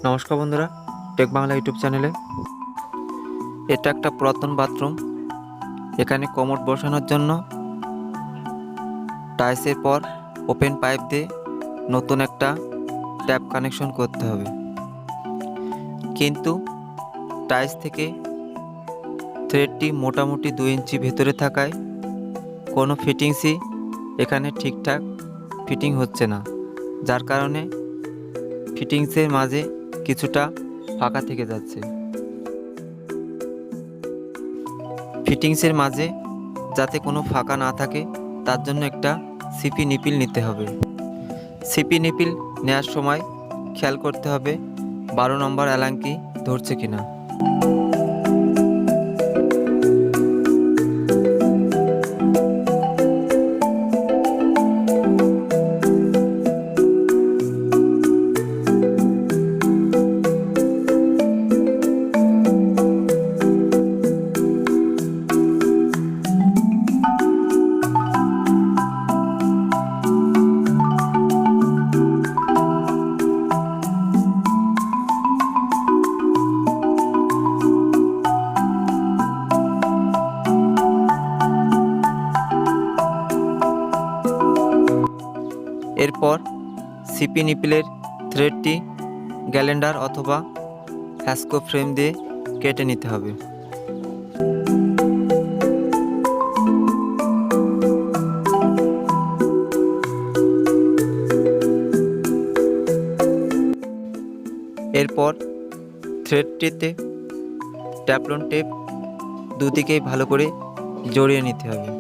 নমস্কার বন্ধুরা, take Bangla YouTube চ্যানেলে। এটা একটা পুরাতন বাথরুম। এখানে কমোড বসানোর জন্য টাইলসের পর ওপেন পাইপ দিয়ে নতুন একটা ট্যাপ কানেকশন করতে হবে, কিন্তু টাইলস থেকে থ্রেডটি মোটামুটি 2 ইঞ্চি ভেতরে থাকায় কোনো ফিটিংসই এখানে ঠিকঠাক ফিটিং হচ্ছে না, যার কারণে ফিটিংসের মাঝে কিছুটা ফাঁকা থেকে যাচ্ছে। ফিটিংসের মাঝে যাতে কোনো ফাঁকা না থাকে তার জন্য একটা সিপি নিপিল নিতে হবে। সিপি নিপিল নেওয়ার সময় খেয়াল করতে হবে 12 নম্বর অ্যালাঙ্কি ধরছে কিনা। এরপর সিপি নিপিলের থ্রেডটি গ্যালেন্ডার অথবা হ্যাসকো ফ্রেম দিয়ে কেটে নিতে হবে। এরপর থ্রেডটিতে ট্যাপলন টেপ দুদিকেই ভালো করে জড়িয়ে নিতে হবে।